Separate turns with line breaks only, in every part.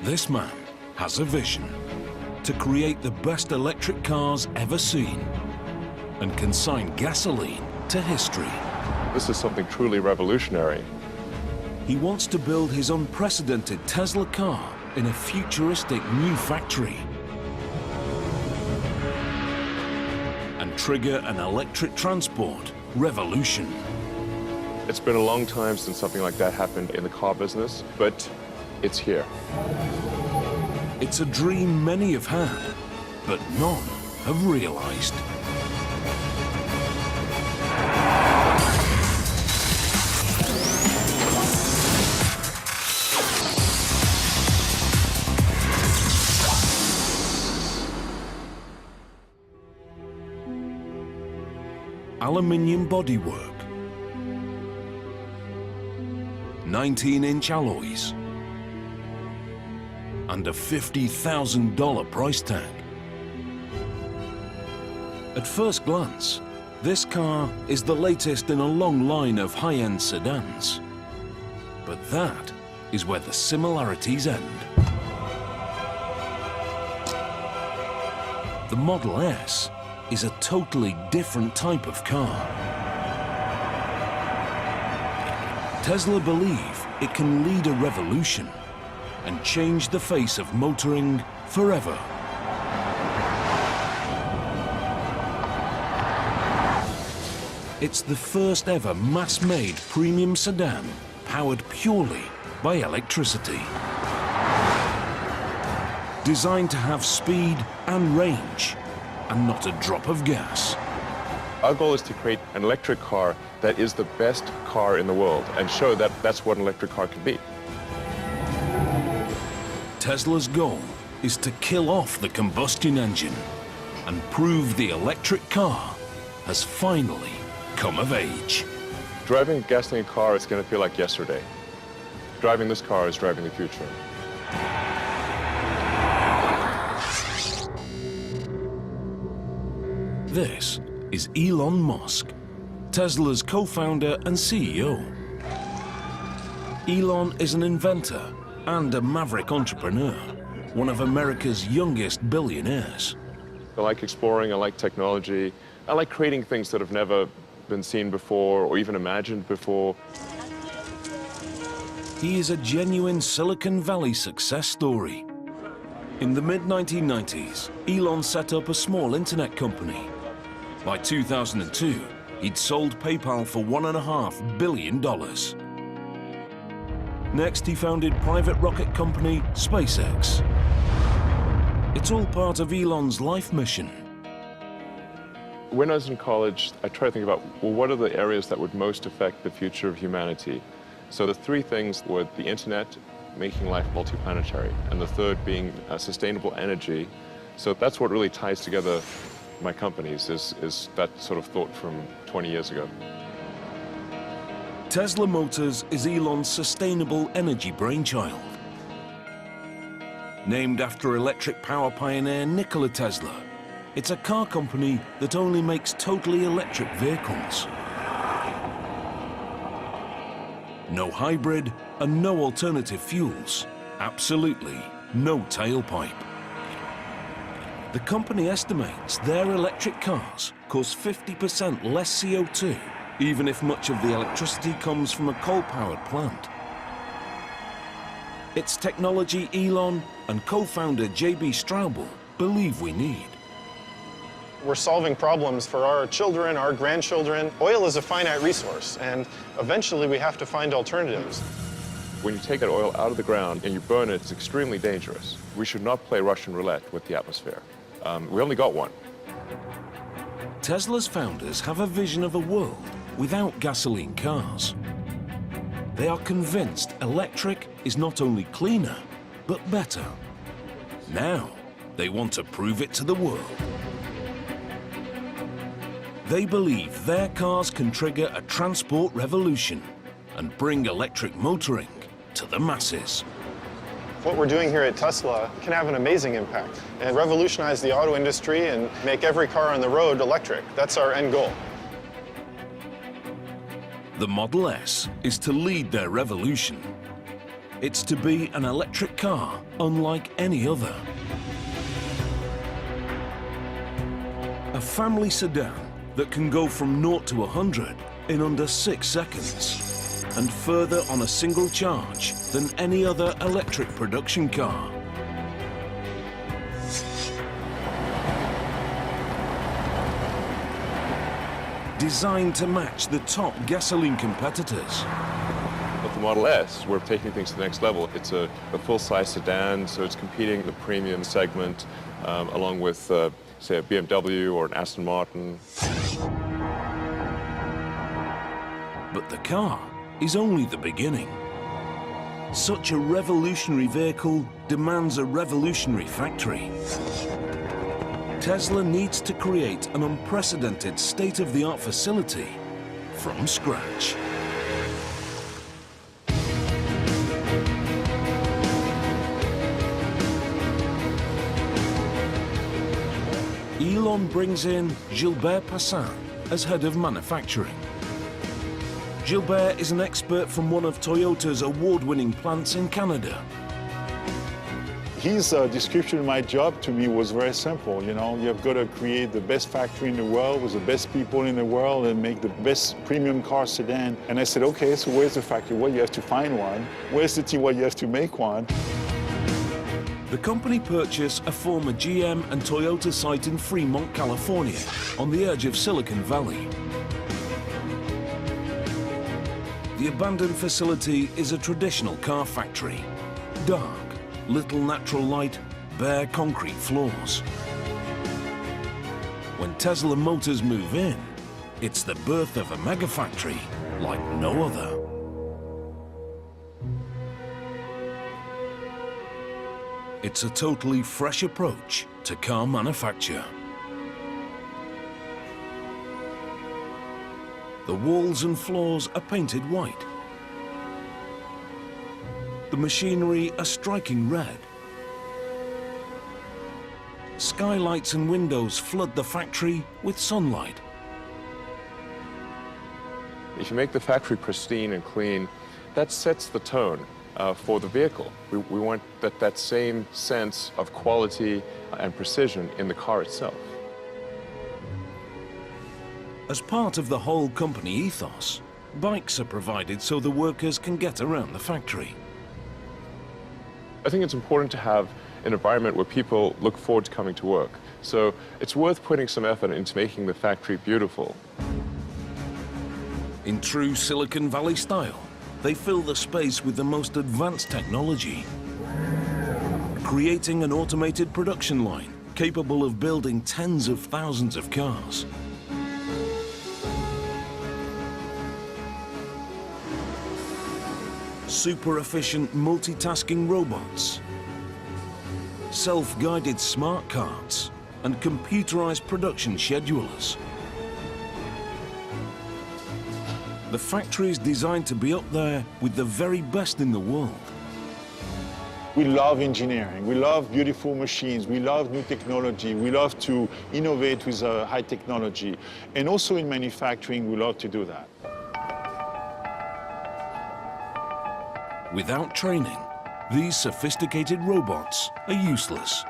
This man has a vision to create the best electric cars ever seen and consign gasoline to history.
This is something truly revolutionary.
He wants to build his unprecedented Tesla car in a futuristic new factory and trigger an electric transport revolution.
It's been a long time since something like that happened in the car business, but it's here.
It's a dream many have had, but none have realized. Aluminium bodywork, 19-inch alloys, and a $50,000 price tag. At first glance, this car is the latest in a long line of high-end sedans. But that is where the similarities end. The Model S is a totally different type of car. Tesla believe it can lead a revolution and change the face of motoring forever. It's the first ever mass-made premium sedan powered purely by electricity. Designed to have speed and range, and not a drop of gas.
Our goal is to create an electric car that is the best car in the world and show that that's what an electric car can be.
Tesla's goal is to kill off the combustion engine and prove the electric car has finally come of age.
Driving a gasoline car is going to feel like yesterday. Driving this car is driving the future.
This is Elon Musk, Tesla's co-founder and CEO. Elon is an inventor and a maverick entrepreneur, one of America's youngest billionaires.
I like exploring, I like technology, I like creating things that have never been seen before or even imagined before.
He is a genuine Silicon Valley success story. In the mid-1990s, Elon set up a small internet company. By 2002, he'd sold PayPal for $1.5 billion. Next, he founded private rocket company SpaceX. It's all part of Elon's life mission.
When I was in college, I tried to think about, well, what are the areas that would most affect the future of humanity? So the three things were the internet, making life multiplanetary, and the third being sustainable energy. So that's what really ties together my companies, is that sort of thought from 20 years ago.
Tesla Motors is Elon's sustainable energy brainchild. Named after electric power pioneer Nikola Tesla, it's a car company that only makes totally electric vehicles. No hybrid and no alternative fuels. Absolutely no tailpipe. The company estimates their electric cars cause 50% less CO2, even if much of the electricity comes from a coal-powered plant. It's technology Elon and co-founder J.B. Straubel believe we need.
We're solving problems for our children, our grandchildren. Oil is a finite resource, and eventually we have to find alternatives.
When you take that oil out of the ground and you burn it, it's extremely dangerous. We should not play Russian roulette with the atmosphere. We only got one.
Tesla's founders have a vision of a world without gasoline cars. They are convinced electric is not only cleaner, but better. Now, they want to prove it to the world. They believe their cars can trigger a transport revolution and bring electric motoring to the masses.
What we're doing here at Tesla can have an amazing impact and revolutionize the auto industry and make every car on the road electric. That's our end goal.
The Model S is to lead their revolution. It's to be an electric car unlike any other. A family sedan that can go from 0 to 100 in under 6 seconds, and further on a single charge than any other electric production car. Designed to match the top gasoline competitors.
With the Model S, we're taking things to the next level. It's a full-size sedan, so it's competing in the premium segment, along with, say, a BMW or an Aston Martin.
But the car is only the beginning. Such a revolutionary vehicle demands a revolutionary factory. Tesla needs to create an unprecedented state-of-the-art facility from scratch. Elon brings in Gilbert Passin as head of manufacturing. Gilbert is an expert from one of Toyota's award-winning plants in Canada.
His description of my job to me was very simple. You know, you've got to create the best factory in the world with the best people in the world and make the best premium car sedan. And I said, okay, so where's the factory? Well, you have to find one. Where's the team? Well, you have to make one.
The company purchased a former GM and Toyota site in Fremont, California, on the edge of Silicon Valley. The abandoned facility is a traditional car factory. Dark, little natural light, bare concrete floors. When Tesla Motors move in, it's the birth of a mega factory like no other. It's a totally fresh approach to car manufacture. The walls and floors are painted white. The machinery a striking red. Skylights and windows flood the factory with sunlight.
If you make the factory pristine and clean, that sets the tone for the vehicle. We want that same sense of quality and precision in the car itself.
As part of the whole company ethos, bikes are provided so the workers can get around the factory.
I think it's important to have an environment where people look forward to coming to work. So it's worth putting some effort into making the factory beautiful.
In true Silicon Valley style, they fill the space with the most advanced technology, creating an automated production line capable of building tens of thousands of cars. Super efficient multitasking robots, self-guided smart carts, and computerized production schedulers. The factory is designed to be up there with the very best in the world.
We love engineering. We love beautiful machines. We love new technology. We love to innovate with high technology. And also in manufacturing, we love to do that.
Without training, these sophisticated robots are useless.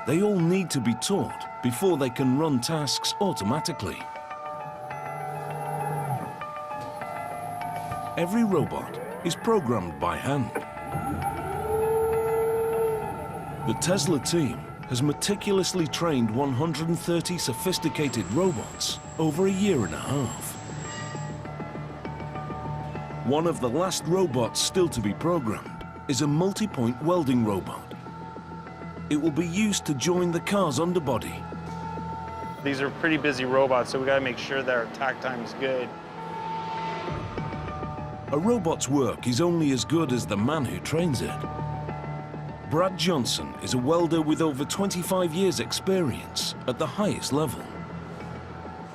They all need to be taught before they can run tasks automatically. Every robot is programmed by hand. The Tesla team has meticulously trained 130 sophisticated robots over a year and a half. One of the last robots still to be programmed is a multi-point welding robot. It will be used to join the car's underbody.
These are pretty busy robots, so we gotta make sure that our tack time is good.
A robot's work is only as good as the man who trains it. Brad Johnson is a welder with over 25 years' experience at the highest level.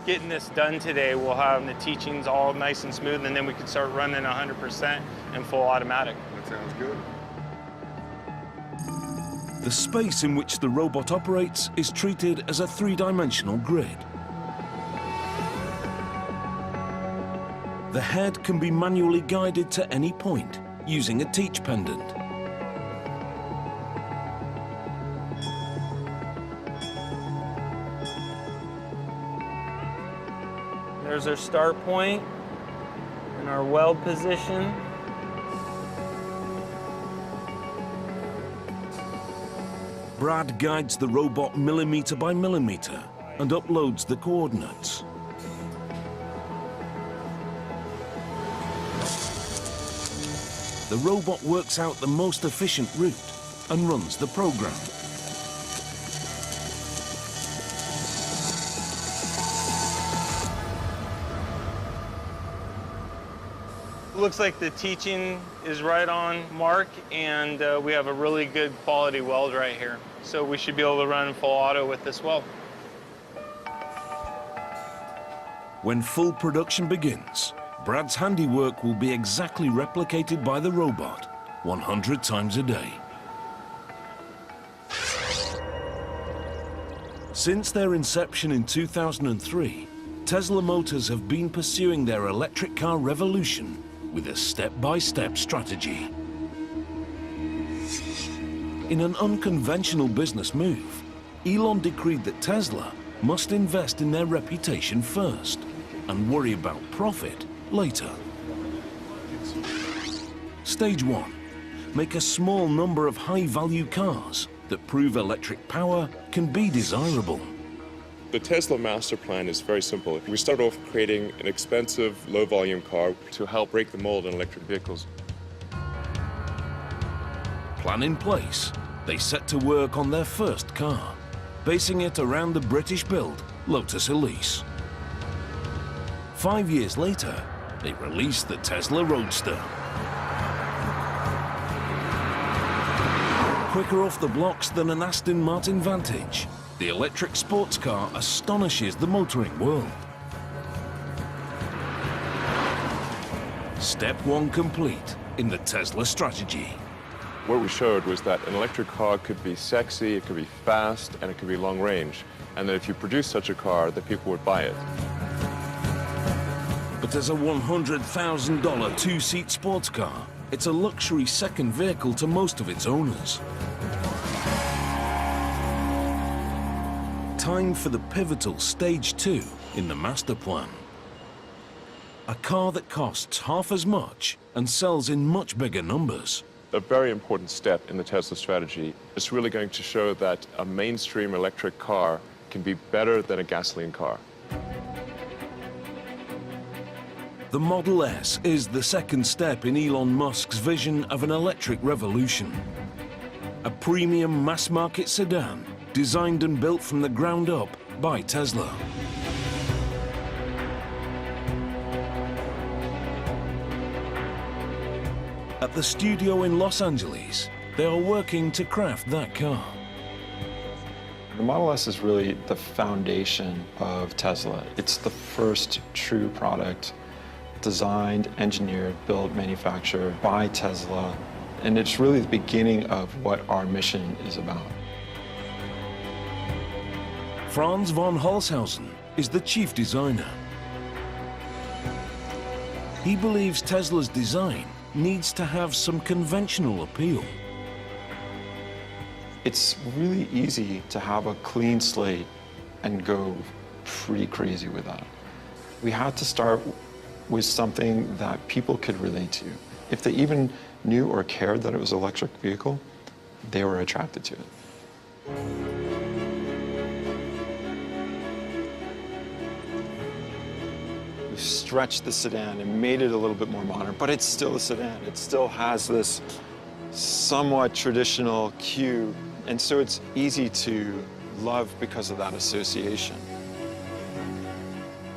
Getting this done today, we'll have the teachings all nice and smooth, and then we can start running 100% and full automatic.
That sounds good.
The space in which the robot operates is treated as a three-dimensional grid. The head can be manually guided to any point using a teach pendant.
There's our start point and our weld position.
Brad guides the robot millimeter by millimeter and uploads the coordinates. The robot works out the most efficient route and runs the program.
Looks like the teaching is right on mark, and we have a really good quality weld right here. So we should be able to run full auto with this weld.
When full production begins, Brad's handiwork will be exactly replicated by the robot 100 times a day. Since their inception in 2003, Tesla Motors have been pursuing their electric car revolution with a step-by-step strategy. In an unconventional business move, Elon decreed that Tesla must invest in their reputation first and worry about profit later. Stage 1. Make a small number of high-value cars that prove electric power can be desirable.
The Tesla master plan is very simple. We start off creating an expensive, low-volume car to help break the mold in electric vehicles.
Plan in place, they set to work on their first car, basing it around the British-built Lotus Elise. 5 years later, they released the Tesla Roadster. Quicker off the blocks than an Aston Martin Vantage, the electric sports car astonishes the motoring world. Step 1 complete in the Tesla strategy.
What we showed was that an electric car could be sexy, it could be fast, and it could be long range. And that if you produce such a car, that people would buy it.
But as a $100,000 two-seat sports car, it's a luxury second vehicle to most of its owners. Time for the pivotal Stage 2 in the master plan. A car that costs half as much and sells in much bigger numbers.
A very important step in the Tesla strategy is really going to show that a mainstream electric car can be better than a gasoline car.
The Model S is the second step in Elon Musk's vision of an electric revolution. A premium mass-market sedan designed and built from the ground up by Tesla. At the studio in Los Angeles, they are working to craft that car.
The Model S is really the foundation of Tesla. It's the first true product designed, engineered, built, manufactured by Tesla. And it's really the beginning of what our mission is about.
Franz von Holzhausen is the chief designer. He believes Tesla's design needs to have some conventional appeal.
It's really easy to have a clean slate and go pretty crazy with that. We had to start with something that people could relate to. If they even knew or cared that it was an electric vehicle, they were attracted to it. We've stretched the sedan and made it a little bit more modern, but it's still a sedan. It still has this somewhat traditional cue, and so it's easy to love because of that association.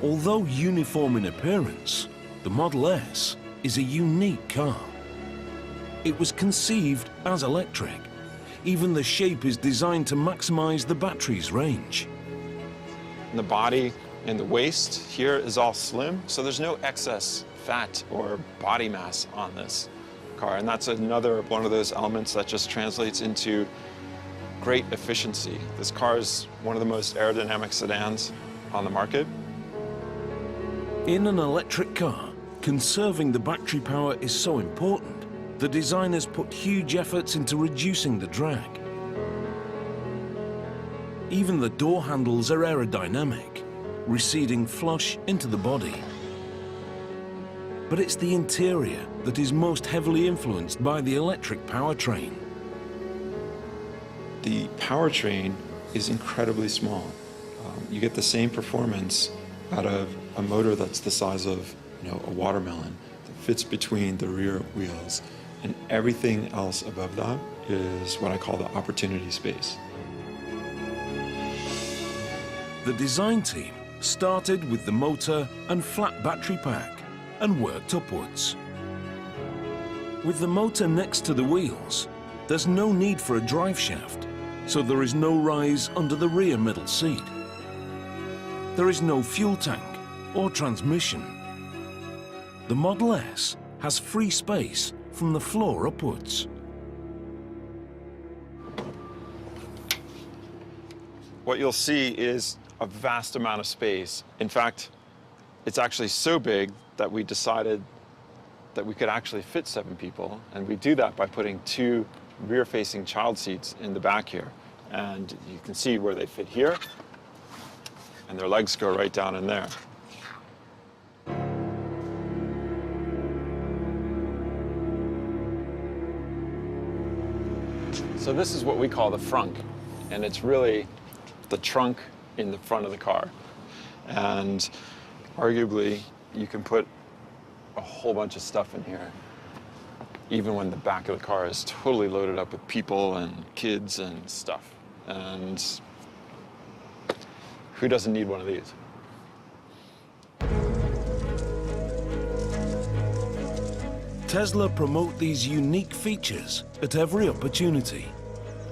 Although uniform in appearance, the Model S is a unique car. It was conceived as electric. Even the shape is designed to maximize the battery's range.
The body and the waist here is all slim, so there's no excess fat or body mass on this car. And that's another one of those elements that just translates into great efficiency. This car is one of the most aerodynamic sedans on the market.
In an electric car, Conserving the battery power is so important, the designers put huge efforts into reducing the drag. Even the door handles are aerodynamic, receding flush into the body. But it's the interior that is most heavily influenced by the electric powertrain.
The powertrain is incredibly small. You get the same performance out of a motor that's the size of, a watermelon that fits between the rear wheels, and everything else above that is what I call the opportunity space.
The design team started with the motor and flat battery pack and worked upwards. With the motor next to the wheels, there's no need for a drive shaft, so there is no rise under the rear middle seat. There is no fuel tank or transmission. The Model S has free space from the floor upwards.
What you'll see is a vast amount of space. In fact, it's actually so big that we decided that we could actually fit 7 people, and we do that by putting 2 rear-facing child seats in the back here. And you can see where they fit here, and their legs go right down in there. So this is what we call the frunk, and it's really the trunk in the front of the car. And arguably, you can put a whole bunch of stuff in here, even when the back of the car is totally loaded up with people and kids and stuff. And who doesn't need one of these?
Tesla promote these unique features at every opportunity.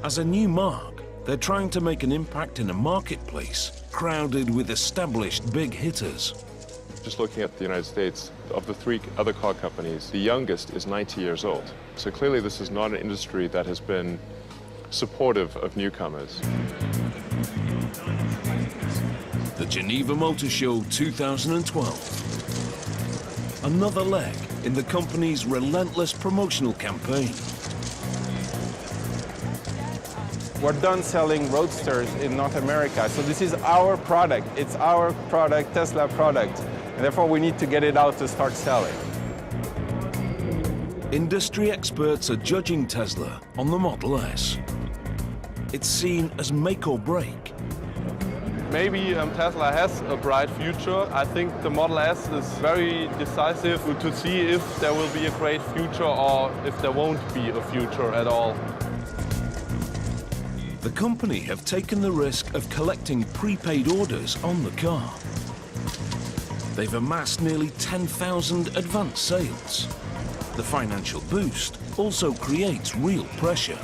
As a new mark, they're trying to make an impact in a marketplace crowded with established big hitters.
Just looking at the United States, of the 3 other car companies, the youngest is 90 years old. So clearly this is not an industry that has been supportive of newcomers.
The Geneva Motor Show 2012. Another leg in the company's relentless promotional campaign.
We're done selling Roadsters in North America, so this is our product. It's our product, Tesla product, and therefore we need to get it out to start selling.
Industry experts are judging Tesla on the Model S. It's seen as make or break.
Maybe Tesla has a bright future. I think the Model S is very decisive to see if there will be a great future or if there won't be a future at all.
The company have taken the risk of collecting prepaid orders on the car. They've amassed nearly 10,000 advance sales. The financial boost also creates real pressure.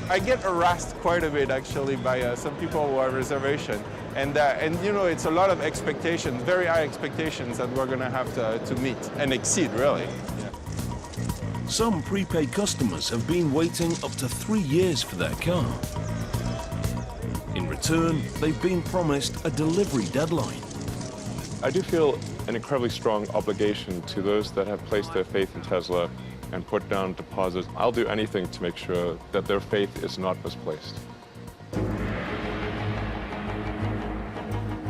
I get harassed quite a bit actually by some people who have reservation, and it's a lot of expectations, very high expectations that we're going to have to meet and exceed, really.
Some prepaid customers have been waiting up to 3 years for their car. In return, they've been promised a delivery deadline.
I do feel an incredibly strong obligation to those that have placed their faith in Tesla and put down deposits. I'll do anything to make sure that their faith is not misplaced.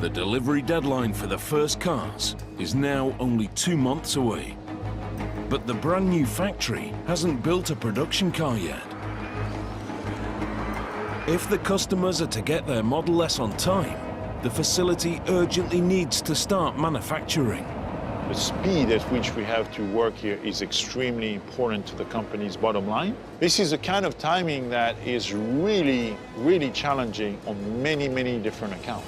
The delivery deadline for the first cars is now only 2 months away. But the brand new factory hasn't built a production car yet. If the customers are to get their Model S on time, the facility urgently needs to start manufacturing.
The speed at which we have to work here is extremely important to the company's bottom line. This is a kind of timing that is really, really challenging on many, many different accounts.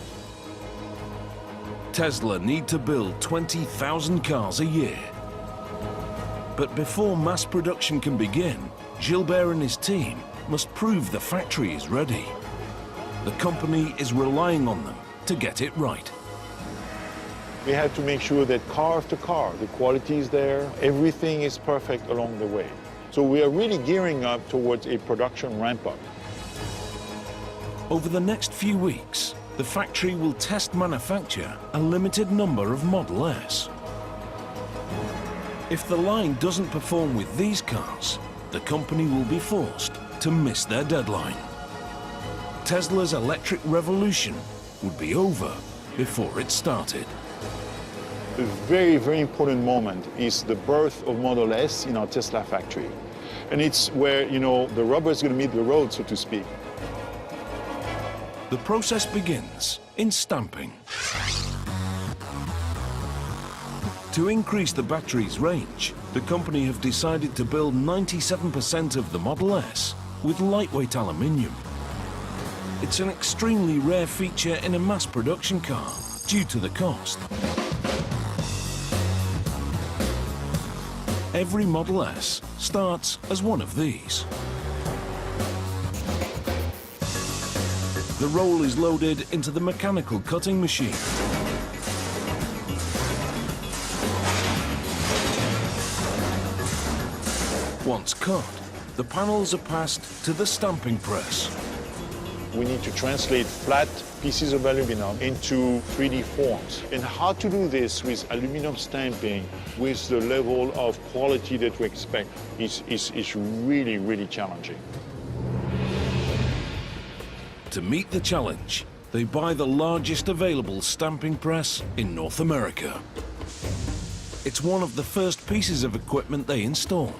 Tesla need to build 20,000 cars a year. But before mass production can begin, Gilbert and his team must prove the factory is ready. The company is relying on them to get it right.
We had to make sure that car after car, the quality is there, everything is perfect along the way. So we are really gearing up towards a production ramp-up.
Over the next few weeks, the factory will test manufacture a limited number of Model S. If the line doesn't perform with these cars, the company will be forced to miss their deadline. Tesla's electric revolution would be over before it started.
A very, very important moment is the birth of Model S in our Tesla factory. And it's where, the rubber is going to meet the road, so to speak.
The process begins in stamping. To increase the battery's range, the company have decided to build 97% of the Model S with lightweight aluminium. It's an extremely rare feature in a mass production car due to the cost. Every Model S starts as one of these. The roll is loaded into the mechanical cutting machine. Once cut, the panels are passed to the stamping press.
We need to translate flat pieces of aluminum into 3D forms. And how to do this with aluminum stamping with the level of quality that we expect is really, really challenging.
To meet the challenge, they buy the largest available stamping press in North America. It's one of the first pieces of equipment they install.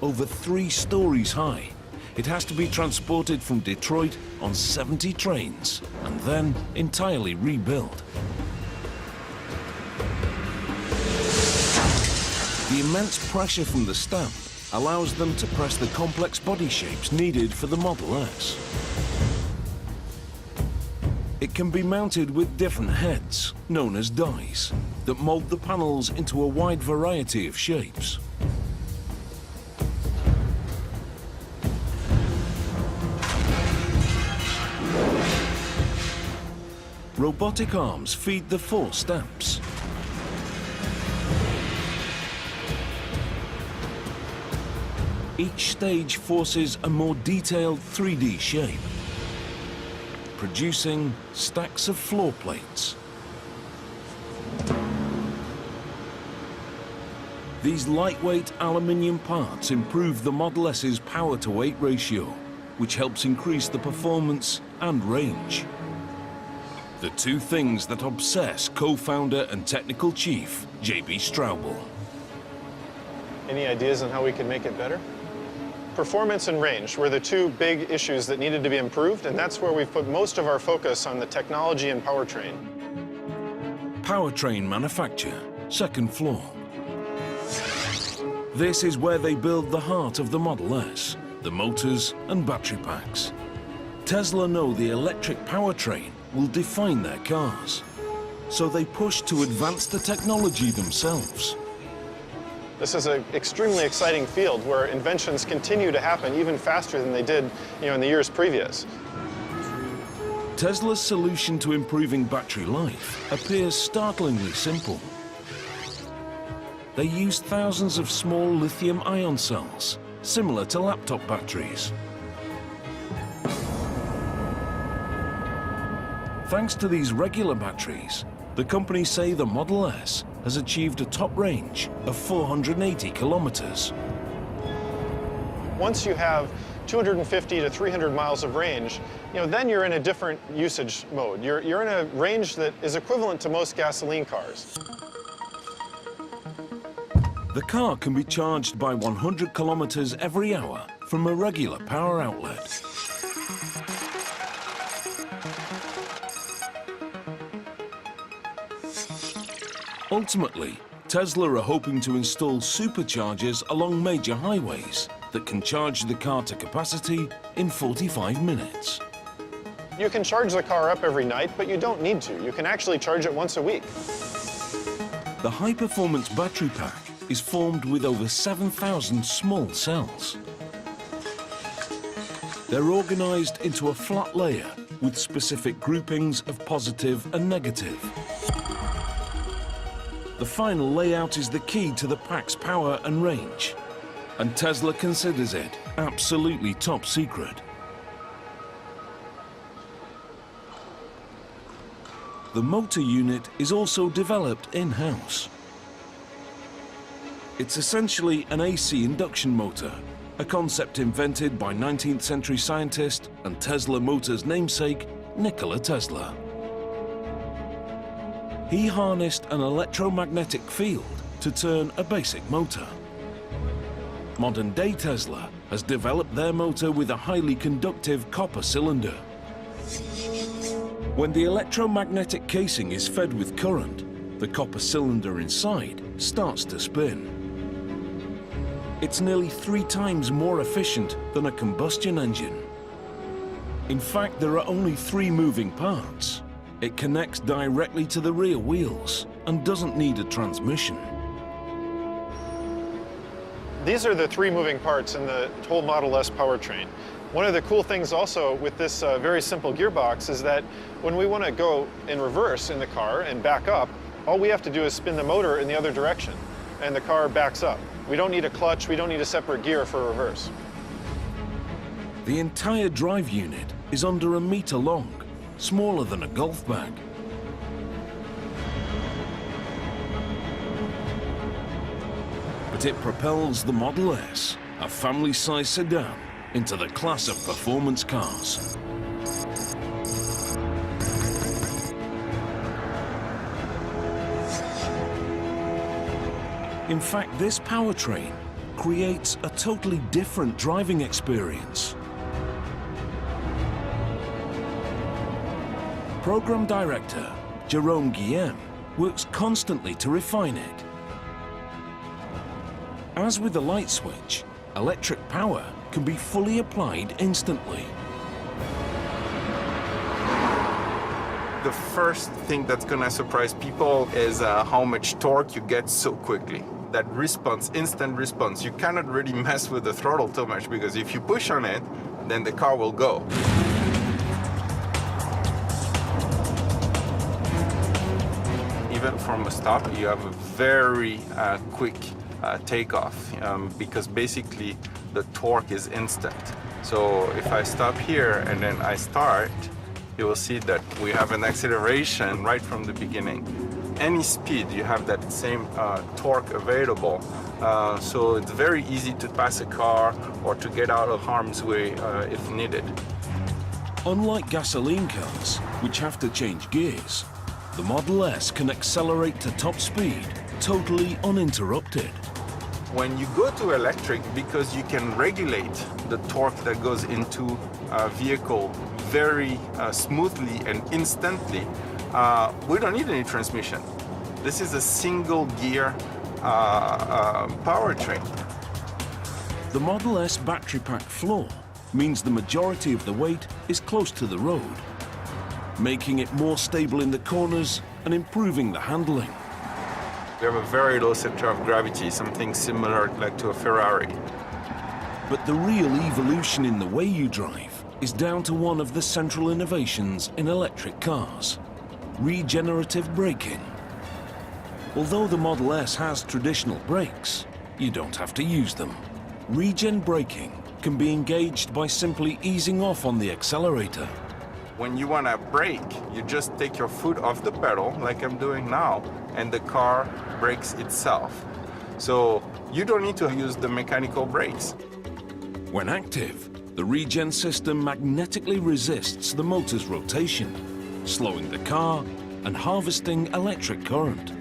Over 3 stories high, it has to be transported from Detroit on 70 trains and then entirely rebuilt. The immense pressure from the stamp allows them to press the complex body shapes needed for the Model S. It can be mounted with different heads, known as dies, that mold the panels into a wide variety of shapes. Robotic arms feed the 4 stamps. Each stage forces a more detailed 3D shape, producing stacks of floor plates. These lightweight aluminium parts improve the Model S's power-to-weight ratio, which helps increase the performance and range. The 2 things that obsess co-founder and technical chief, J.B. Straubel.
Any ideas on how we can make it better? Performance and range were the 2 big issues that needed to be improved, and that's where we've put most of our focus on the technology and powertrain.
Powertrain manufacture, 2nd floor. This is where they build the heart of the Model S, the motors and battery packs. Tesla know the electric powertrain will define their cars, so they push to advance the technology themselves.
This is an extremely exciting field where inventions continue to happen even faster than they did, in the years previous.
Tesla's solution to improving battery life appears startlingly simple. They use thousands of small lithium-ion cells, similar to laptop batteries. Thanks to these regular batteries, the company say the Model S has achieved a top range of 480 kilometers.
Once you have 250 to 300 miles of range, then you're in a different usage mode. You're in a range that is equivalent to most gasoline cars.
The car can be charged by 100 kilometers every hour from a regular power outlet. Ultimately, Tesla are hoping to install superchargers along major highways that can charge the car to capacity in 45 minutes.
You can charge the car up every night, but you don't need to. You can actually charge it once a week.
The high-performance battery pack is formed with over 7,000 small cells. They're organized into a flat layer with specific groupings of positive and negative. The final layout is the key to the pack's power and range, and Tesla considers it absolutely top secret. The motor unit is also developed in-house. It's essentially an AC induction motor, a concept invented by 19th century scientist and Tesla Motors namesake, Nikola Tesla. He harnessed an electromagnetic field to turn a basic motor. Modern-day Tesla has developed their motor with a highly conductive copper cylinder. When the electromagnetic casing is fed with current, the copper cylinder inside starts to spin. It's nearly 3 times more efficient than a combustion engine. In fact, there are only 3 moving parts. It connects directly to the rear wheels and doesn't need a transmission.
These are the 3 moving parts in the whole Model S powertrain. One of the cool things also with this very simple gearbox is that when we want to go in reverse in the car and back up, all we have to do is spin the motor in the other direction, and the car backs up. We don't need a clutch, we don't need a separate gear for reverse.
The entire drive unit is under 1 meter long, smaller than a golf bag. But it propels the Model S, a family-sized sedan, into the class of performance cars. In fact, this powertrain creates a totally different driving experience. Program Director Jerome Guillem works constantly to refine it. As with the light switch, electric power can be fully applied instantly.
The first thing that's gonna surprise people is how much torque you get so quickly. That response, instant response, you cannot really mess with the throttle too much because if you push on it, then the car will go. Even from a stop, you have a very quick takeoff because basically the torque is instant. So if I stop here and then I start, you will see that we have an acceleration right from the beginning. Any speed, you have that same torque available. So it's very easy to pass a car or to get out of harm's way if needed.
Unlike gasoline cars, which have to change gears, the Model S can accelerate to top speed totally uninterrupted.
When you go to electric, because you can regulate the torque that goes into a vehicle very smoothly and instantly, we don't need any transmission. This is a single gear powertrain.
The Model S battery pack floor means the majority of the weight is close to the road, making it more stable in the corners and improving the handling.
We have a very low center of gravity, something similar like to a Ferrari.
But the real evolution in the way you drive is down to one of the central innovations in electric cars: regenerative braking. Although the Model S has traditional brakes, you don't have to use them. Regen braking can be engaged by simply easing off on the accelerator.
When you want to brake, you just take your foot off the pedal, like I'm doing now, and the car brakes itself. So you don't need to use the mechanical brakes.
When active, the regen system magnetically resists the motor's rotation, slowing the car and harvesting electric current.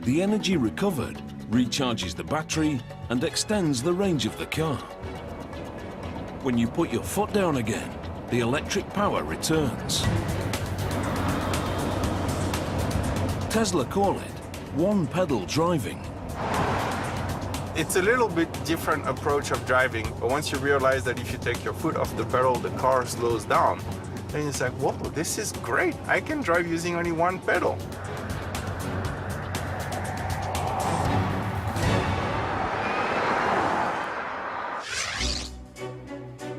The energy recovered recharges the battery and extends the range of the car. When you put your foot down again, the electric power returns. Tesla call it one-pedal driving.
It's a little bit different approach of driving, but once you realize that if you take your foot off the pedal, the car slows down, then it's like, whoa, this is great. I can drive using only one pedal.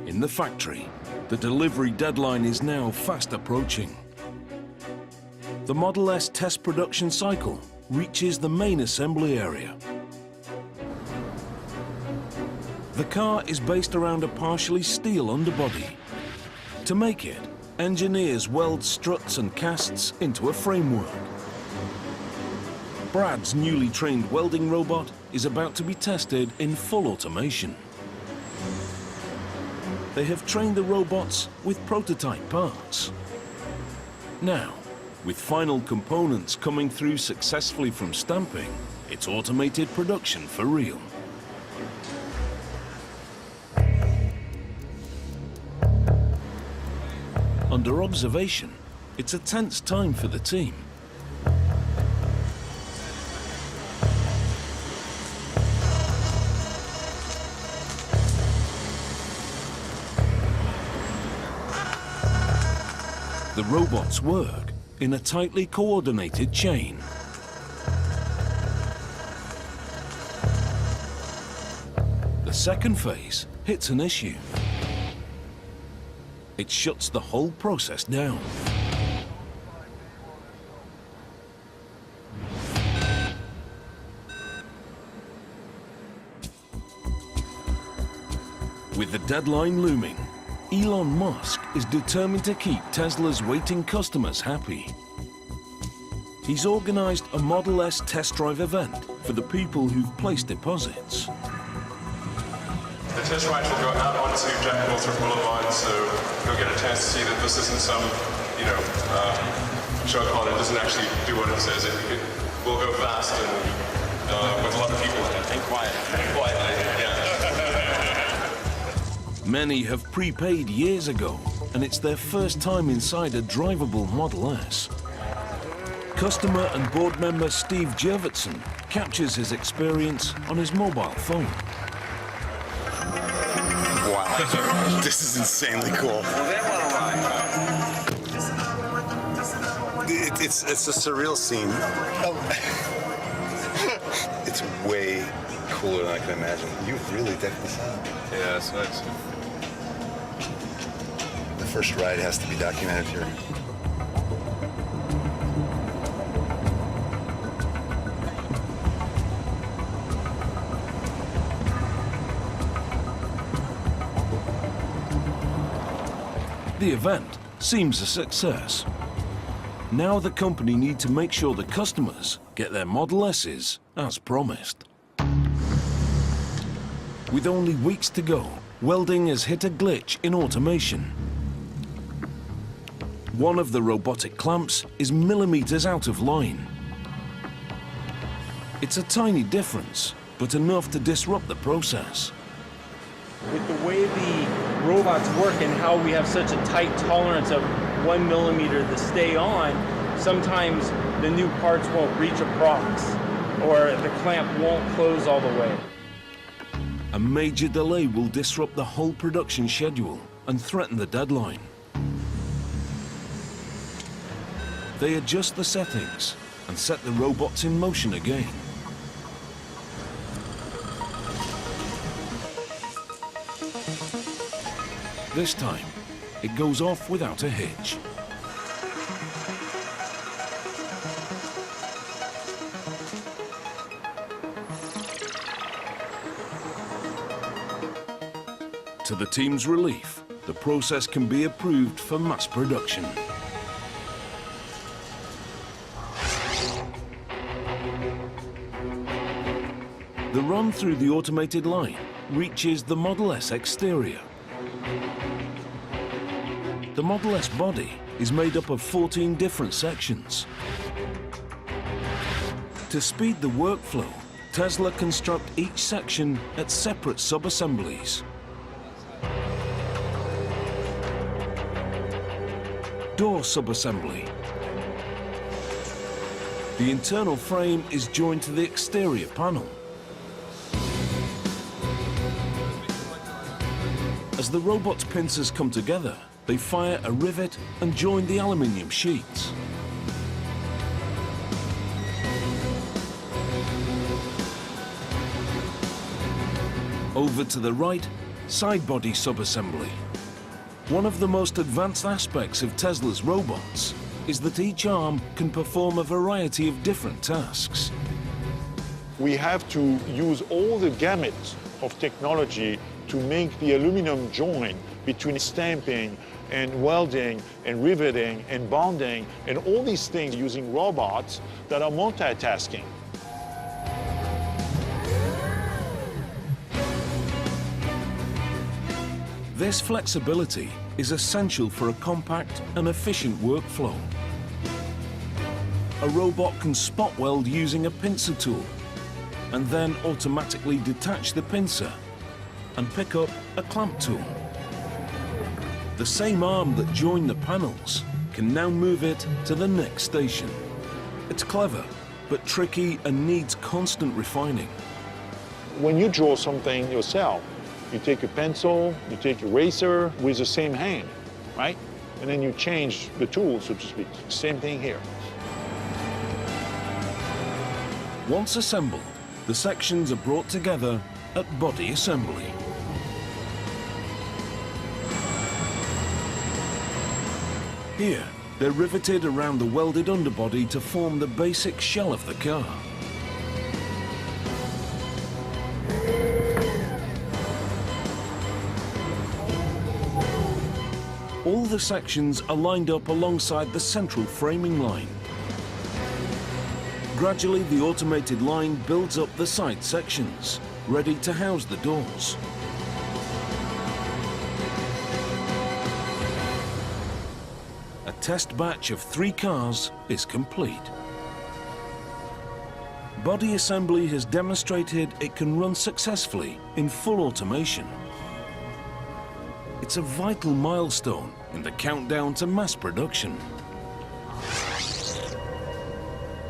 In the factory, the delivery deadline is now fast approaching. The Model S test production cycle reaches the main assembly area. The car is based around a partially steel underbody. To make it, engineers weld struts and casts into a framework. Brad's newly trained welding robot is about to be tested in full automation. They have trained the robots with prototype parts. Now, with final components coming through successfully from stamping, it's automated production for real. Under observation, it's a tense time for the team. The robots work in a tightly coordinated chain. The second phase hits an issue. It shuts the whole process down. With the deadline looming, Elon Musk is determined to keep Tesla's waiting customers happy. He's organized a Model S test drive event for the people who've placed deposits.
The test ride will go out onto Jack Northrop Boulevard, so you'll get a chance to see that this isn't some, show car that doesn't actually do what it says. It will go fast and with a lot of people in it. And quiet. Quietly, yeah.
Many have prepaid years ago, and it's their first time inside a drivable Model S. Customer and board member Steve Jurvetson captures his experience on his mobile phone.
Wow, this is insanely cool. It's a surreal scene. It's way cooler than I can imagine. You really decked this out.
Yeah, it's nice.
The first ride has to be documented here.
The event seems a success. Now the company need to make sure the customers get their Model S's as promised. With only weeks to go, welding has hit a glitch in automation. One of the robotic clamps is millimeters out of line. It's a tiny difference, but enough to disrupt the process.
With the way the robots work and how we have such a tight tolerance of 1 millimeter to stay on, sometimes the new parts won't reach approx, or the clamp won't close all the way.
A major delay will disrupt the whole production schedule and threaten the deadline. They adjust the settings and set the robots in motion again. This time, it goes off without a hitch. To the team's relief, the process can be approved for mass production. The run through the automated line reaches the Model S exterior. The Model S body is made up of 14 different sections. To speed the workflow, Tesla construct each section at separate sub-assemblies. Door sub-assembly. The internal frame is joined to the exterior panel. As the robot's pincers come together, they fire a rivet and join the aluminium sheets. Over to the right, side body sub-assembly. One of the most advanced aspects of Tesla's robots is that each arm can perform a variety of different tasks.
We have to use all the gamut of technology to make the aluminum joint between stamping and welding and riveting and bonding and all these things using robots that are multitasking.
This flexibility is essential for a compact and efficient workflow. A robot can spot weld using a pincer tool and then automatically detach the pincer and pick up a clamp tool. The same arm that joined the panels can now move it to the next station. It's clever, but tricky and needs constant refining.
When you draw something yourself, you take a pencil, you take a eraser with the same hand, right? And then you change the tool, so to speak. Same thing here.
Once assembled, the sections are brought together at body assembly. Here, they're riveted around the welded underbody to form the basic shell of the car. All the sections are lined up alongside the central framing line. Gradually, the automated line builds up the side sections, ready to house the doors. A test batch of 3 cars is complete. Body assembly has demonstrated it can run successfully in full automation. It's a vital milestone in the countdown to mass production.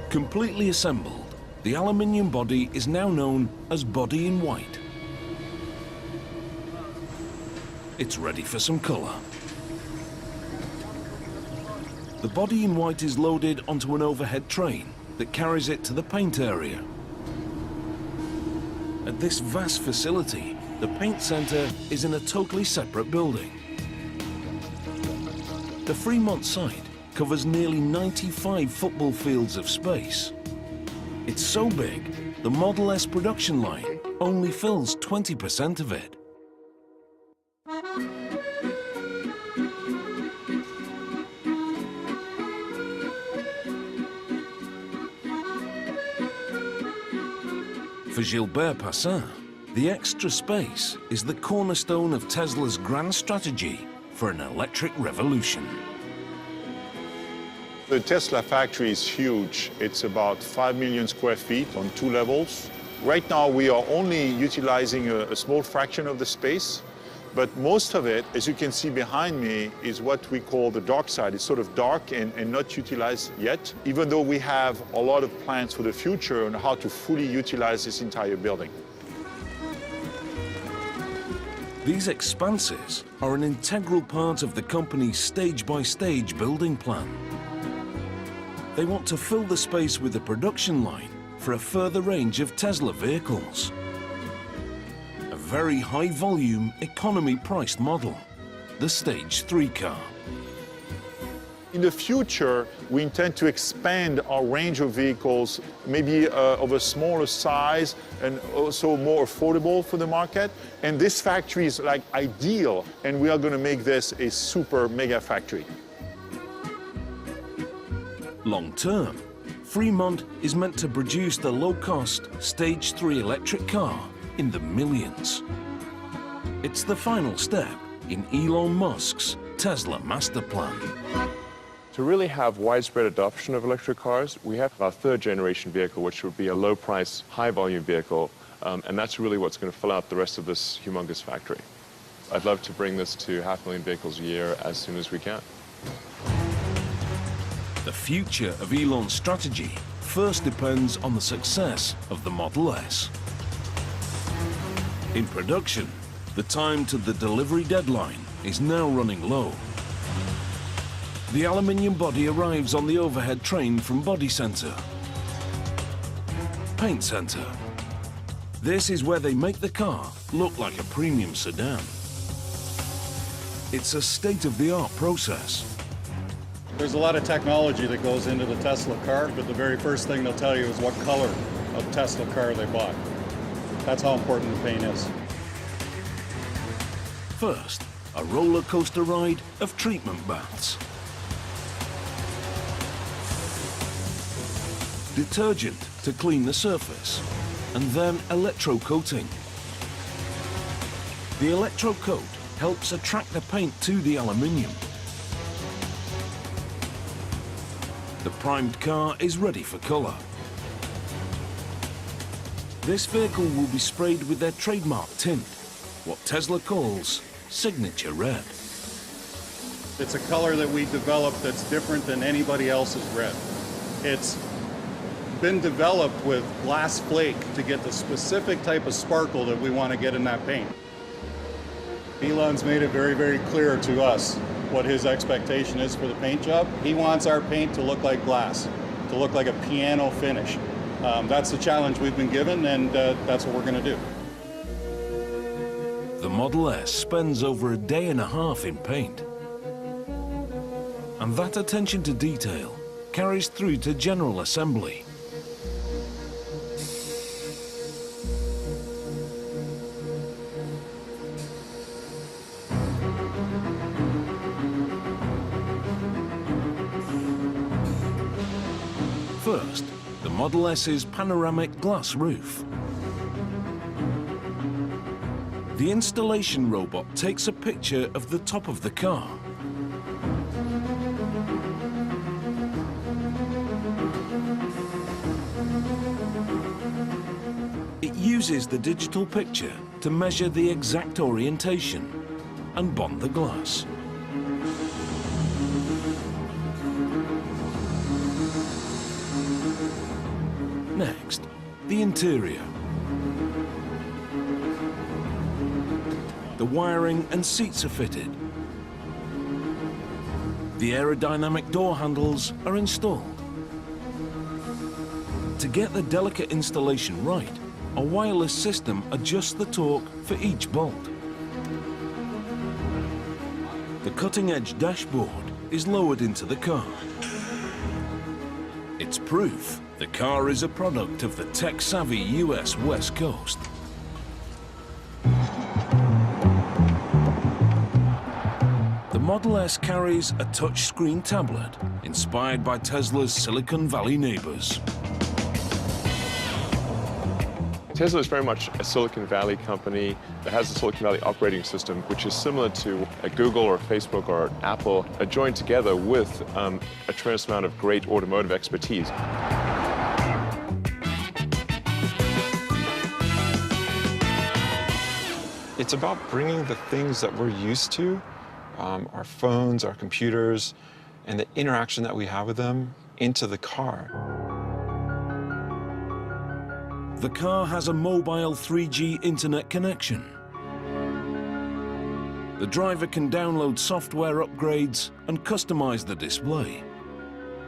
Completely assembled, the aluminium body is now known as body in white. It's ready for some color. The body in white is loaded onto an overhead train that carries it to the paint area. At this vast facility, the paint center is in a totally separate building. The Fremont site covers nearly 95 football fields of space. It's so big, the Model S production line only fills 20% of it. For Gilbert Passin, the extra space is the cornerstone of Tesla's grand strategy for an electric revolution.
The Tesla factory is huge. It's about 5 million square feet on 2 levels. Right now, we are only utilizing a small fraction of the space, but most of it, as you can see behind me, is what we call the dark side. It's sort of dark and not utilized yet, even though we have a lot of plans for the future on how to fully utilize this entire building.
These expanses are an integral part of the company's stage-by-stage building plan. They want to fill the space with a production line for a further range of Tesla vehicles. A very high-volume, economy-priced model, the Stage 3 car.
In the future, we intend to expand our range of vehicles, maybe of a smaller size and also more affordable for the market. And this factory is like ideal, and we are going to make this a super mega factory.
Long term, Fremont is meant to produce the low-cost Stage 3 electric car in the millions. It's the final step in Elon Musk's Tesla master plan.
To really have widespread adoption of electric cars, we have our 3rd generation vehicle, which would be a low-price, high-volume vehicle, and that's really what's going to fill out the rest of this humongous factory. I'd love to bring this to 500,000 vehicles a year as soon as we can.
The future of Elon's strategy first depends on the success of the Model S. In production, the time to the delivery deadline is now running low. The aluminium body arrives on the overhead train from Body Center. Paint Center. This is where they make the car look like a premium sedan. It's a state-of-the-art process.
There's a lot of technology that goes into the Tesla car, but the very first thing they'll tell you is what color of Tesla car they bought. That's how important the paint is.
First, a roller coaster ride of treatment baths. Detergent to clean the surface, and then electrocoating. The electrocoat helps attract the paint to the aluminium. The primed car is ready for colour. This vehicle will be sprayed with their trademark tint, what Tesla calls Signature Red.
It's a color that we developed that's different than anybody else's red. It's been developed with glass flake to get the specific type of sparkle that we want to get in that paint. Elon's made it very, very clear to us what his expectation is for the paint job. He wants our paint to look like glass, to look like a piano finish. That's the challenge we've been given, and that's what we're going to do.
The Model S spends over a day and a half in paint. And that attention to detail carries through to general assembly. First, the Model S's panoramic glass roof. The installation robot takes a picture of the top of the car. It uses the digital picture to measure the exact orientation and bond the glass. Next, the interior. The wiring and seats are fitted. The aerodynamic door handles are installed. To get the delicate installation right, a wireless system adjusts the torque for each bolt. The cutting-edge dashboard is lowered into the car. It's proof the car is a product of the tech-savvy US West Coast. The Model S carries a touchscreen tablet inspired by Tesla's Silicon Valley neighbors.
Tesla is very much a Silicon Valley company that has a Silicon Valley operating system, which is similar to a Google or Facebook or Apple, joined together with a tremendous amount of great automotive expertise.
It's about bringing the things that we're used to, our phones, our computers, and the interaction that we have with them into the car.
The car has a mobile 3G internet connection. The driver can download software upgrades and customize the display.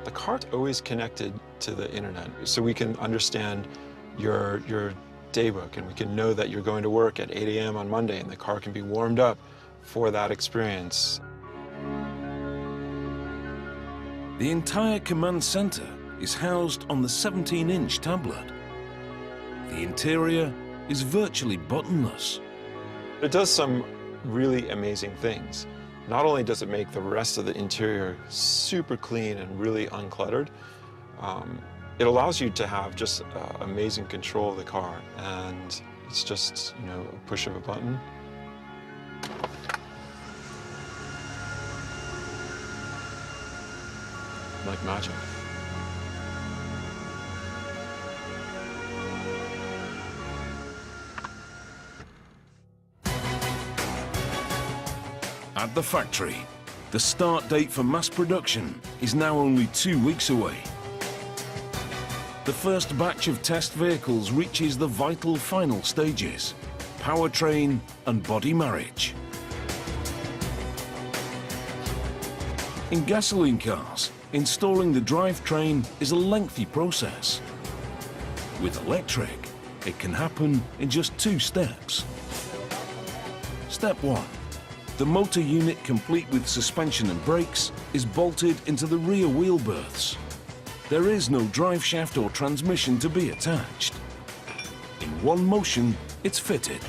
The car's always connected to the internet, so we can understand your daybook, and we can know that you're going to work at 8 a.m. on Monday, and the car can be warmed up for that experience.
The entire command center is housed on the 17-inch tablet. The interior is virtually buttonless.
It does some really amazing things. Not only does it make the rest of the interior super clean and really uncluttered, it allows you to have just amazing control of the car, and it's just, you know, a push of a button. Like magic.
At the factory, the start date for mass production is now only 2 weeks away. The first batch of test vehicles reaches the vital final stages: powertrain and body marriage. In gasoline cars, installing the drivetrain is a lengthy process. With electric, it can happen in just 2 steps. Step 1. The motor unit, complete with suspension and brakes, is bolted into the rear wheel berths. There is no drive shaft or transmission to be attached. In one motion, it's fitted.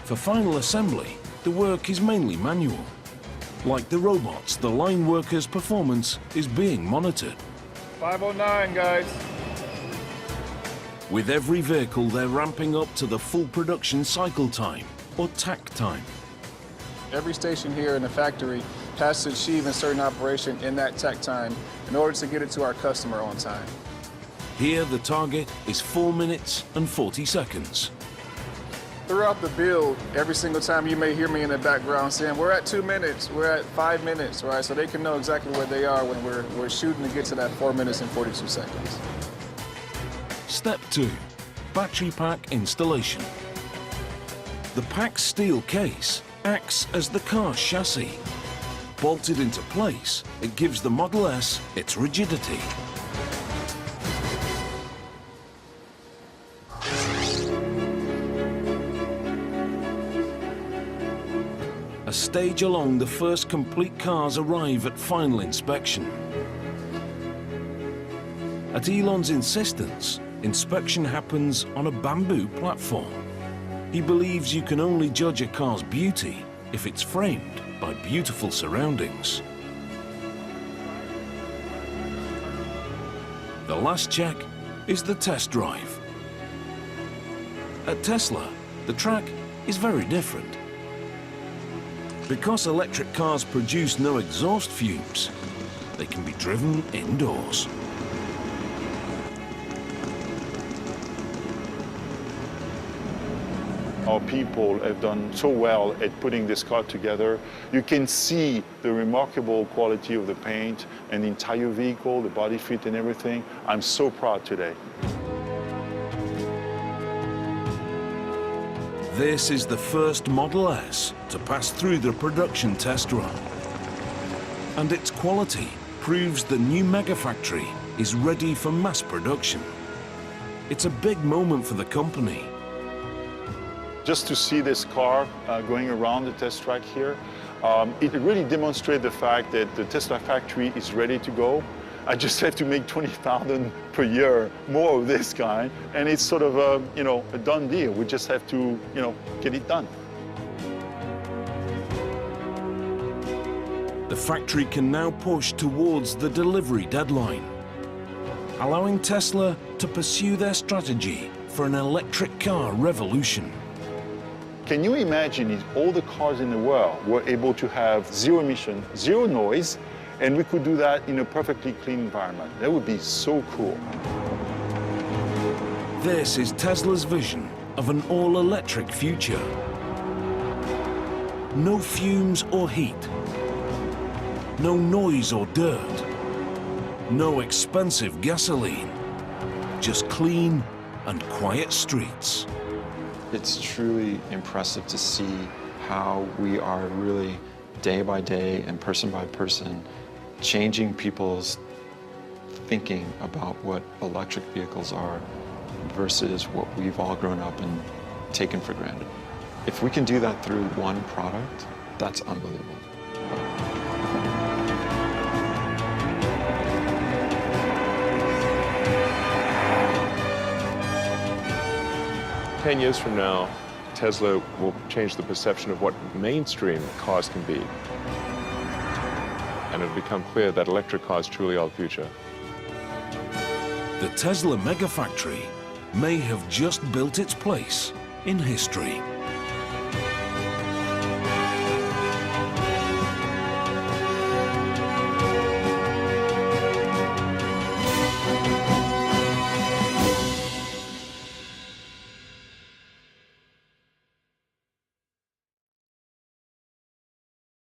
For final assembly, the work is mainly manual. Like the robots, the line workers' performance is being monitored.
509, guys.
With every vehicle, they're ramping up to the full production cycle time, or TAC time.
Every station here in the factory has to achieve a certain operation in that takt time in order to get it to our customer on time.
Here the target is 4 minutes and 40 seconds.
Throughout the build, every single time you may hear me in the background saying, we're at 2 minutes, we're at 5 minutes, right? So they can know exactly where they are when we're shooting to get to that 4 minutes and 42 seconds.
Step 2, battery pack installation. The packed steel case acts as the car's chassis. Bolted into place, it gives the Model S its rigidity. A stage along the first complete cars arrive at final inspection. At Elon's insistence, inspection happens on a bamboo platform. He believes you can only judge a car's beauty if it's framed by beautiful surroundings. The last check is the test drive. At Tesla, the track is very different. Because electric cars produce no exhaust fumes, they can be driven indoors.
Our people have done so well at putting this car together. You can see the remarkable quality of the paint and the entire vehicle, the body fit and everything. I'm so proud today.
This is the first Model S to pass through the production test run. And its quality proves the new megafactory is ready for mass production. It's a big moment for the company.
Just to see this car going around the test track here, it really demonstrates the fact that the Tesla factory is ready to go. I just have to make 20,000 per year more of this kind, and it's sort of a, a done deal. We just have to, get it done.
The factory can now push towards the delivery deadline, allowing Tesla to pursue their strategy for an electric car revolution.
Can you imagine if all the cars in the world were able to have zero emission, zero noise, and we could do that in a perfectly clean environment? That would be so cool.
This is Tesla's vision of an all-electric future. No fumes or heat. No noise or dirt. No expensive gasoline. Just clean and quiet streets.
It's truly impressive to see how we are really day by day and person by person changing people's thinking about what electric vehicles are versus what we've all grown up and taken for granted. If we can do that through one product, that's unbelievable.
"10 years from now, Tesla will change the perception of what mainstream cars can be. And it'll become clear that electric cars truly are the future."
The Tesla megafactory may have just built its place in history.